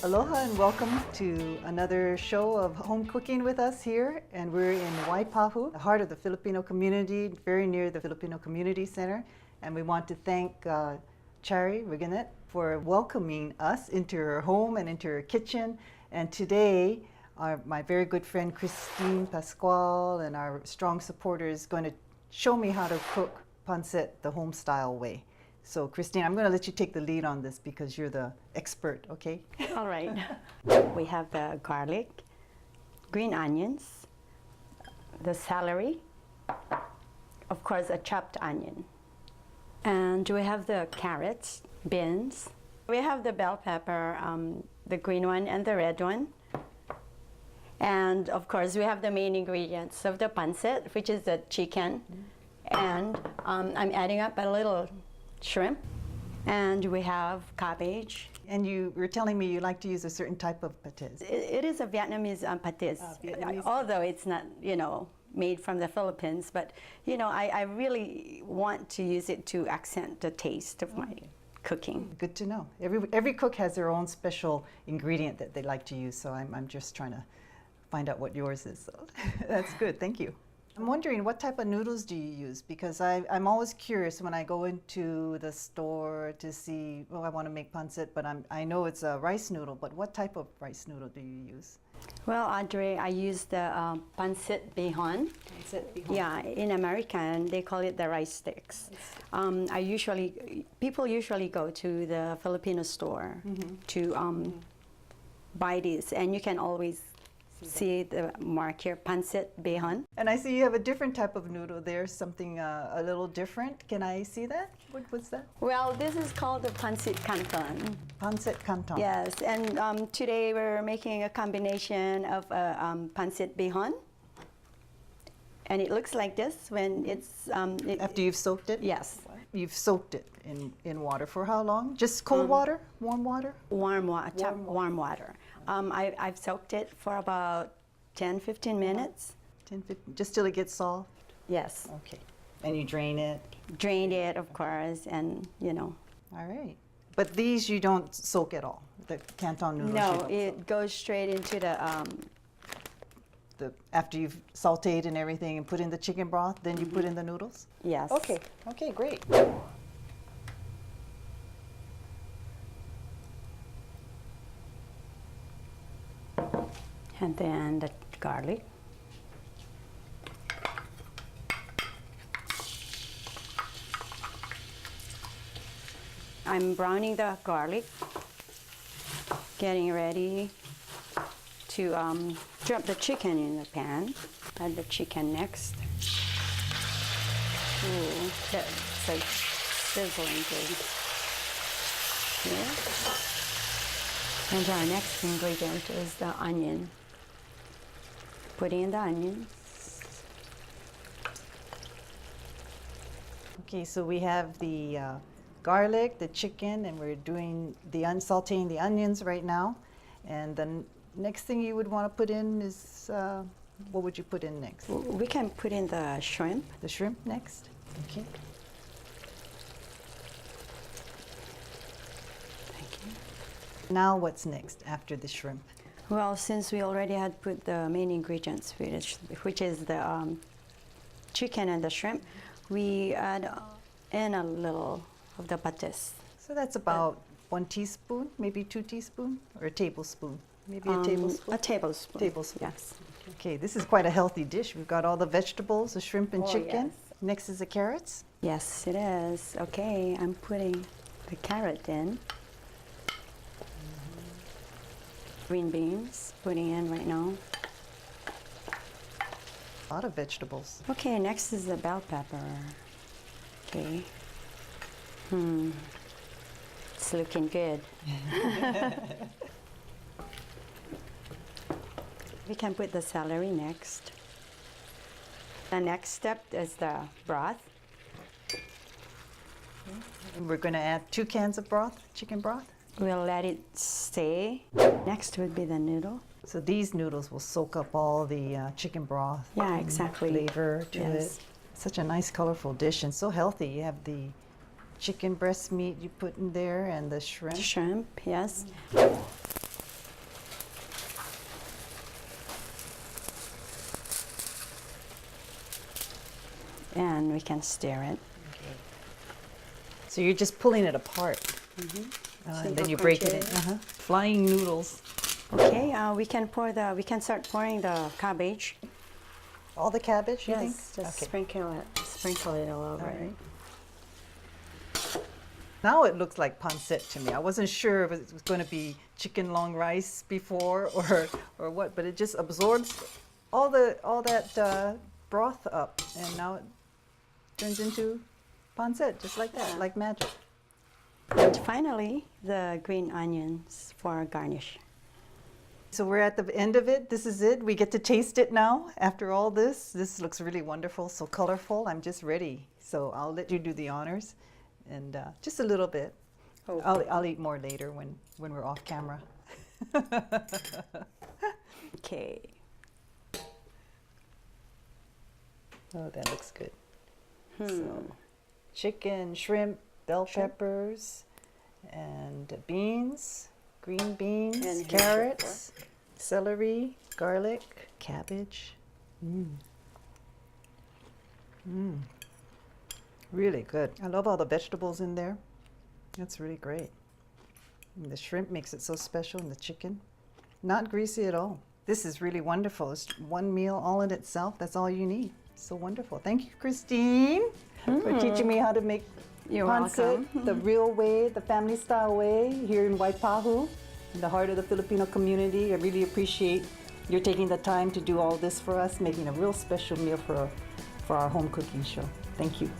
Aloha and welcome to another show of home cooking with us here. And we're in Waipahu, the heart of the Filipino community, very near the Filipino Community Center. And we want to thank Chari Riganet for welcoming us into her home and into her kitchen. And today, my very good friend Christine Pasqual and our strong supporter is going to show me how to cook pancit the home style way. So Christine, I'm going to let you take the lead on this because you're the expert, okay? All right. We have the garlic, green onions, the celery, of course a chopped onion. And we have the carrots, beans. We have the bell pepper, the green one and the red one. And of course we have the main ingredients of the pancit, which is the chicken. And I'm adding up a little shrimp, and we have cabbage. And you were telling me you like to use a certain type of patis. It is a Vietnamese patis, although it's not, made from the Philippines. But, I really want to use it to accent the taste of my cooking. Good to know. Every cook has their own special ingredient that they like to use, so I'm just trying to find out what yours is. So that's good, thank you. I'm wondering, what type of noodles do you use? Because I'm always curious when I go into the store to see, I want to make pancit, but I know it's a rice noodle, but what type of rice noodle do you use? Well, Audrey, I use the pancit bihon. Pancit bihon. Yeah, in American, they call it the rice sticks. People usually go to the Filipino store to buy these, and you can always see the mark here, pancit bihon. And I see you have a different type of noodle there, something a little different. Can I see that? What's that? Well, this is called the pancit canton. Pancit canton. Yes, and today we're making a combination of pancit bihon. And it looks like this when it's... After you've soaked it? Yes. You've soaked it in water for how long? Just cold water? Warm water? Warm water. I've soaked it for about 10-15 minutes. 10-15, just till it gets soft? Yes. Okay. And you drain it? Drained it, of course, and All right. But these you don't soak at all, the canton noodles? No, it goes straight into the... After you've sauteed and everything and put in the chicken broth, then you put in the noodles? Yes. Okay, great. And then the garlic. I'm browning the garlic, getting ready to drop the chicken in the pan. Add the chicken next. Ooh, that's like sizzling good. Here. And our next ingredient is the onion. Putting in the onions. Okay, so we have the garlic, the chicken, and we're doing the sauteing the onions right now. And the next thing you would want to put in is, what would you put in next? We can put in the shrimp. The shrimp next? Okay. Thank you. Now what's next after the shrimp? Well, since we already had put the main ingredients, which is the chicken and the shrimp, we add in a little of the patis. So that's about 1 teaspoon, maybe 2 teaspoons, or a tablespoon? Maybe a tablespoon? A tablespoon. Tablespoon. Yes. Okay, this is quite a healthy dish. We've got all the vegetables, the shrimp and chicken. Yes. Next is the carrots. Yes, it is. Okay, I'm putting the carrot in. Green beans, putting in right now. A lot of vegetables. Okay, next is the bell pepper. Okay. It's looking good. We can put the celery next. The next step is the broth. And we're going to add 2 cans of broth, chicken broth. We'll let it stay. Next would be the noodle. So these noodles will soak up all the chicken broth. Yeah, exactly. Flavor to Yes. it. Such a nice, colorful dish and so healthy. You have the chicken breast meat you put in there and the shrimp. Shrimp, yes. and we can stir it. So you're just pulling it apart. And then you break it in. Flying noodles. Okay, we can start pouring the cabbage. All the cabbage, you think? Yes, just sprinkle it all over. All right. Now it looks like pancit to me. I wasn't sure if it was going to be chicken long rice before or what, but it just absorbs all that broth up, and now it turns into pancit, just like that, like magic. And finally, the green onions for garnish. So we're at the end of it. This is it. We get to taste it now after all this. This looks really wonderful, so colorful. I'm just ready. So I'll let you do the honors, and just a little bit. Oh. I'll eat more later when we're off camera. Okay. Oh, that looks good. So, chicken, shrimp, bell peppers, and beans, green beans, And here's carrots, celery, garlic, cabbage. Really good. I love all the vegetables in there. That's really great. And the shrimp makes it so special, and the chicken. Not greasy at all. This is really wonderful. It's one meal all in itself. That's all you need. So wonderful. Thank you, Christine, for teaching me how to make You're pancit welcome. the real way, the family style way, here in Waipahu, in the heart of the Filipino community. I really appreciate your taking the time to do all this for us, making a real special meal for our home cooking show. Thank you.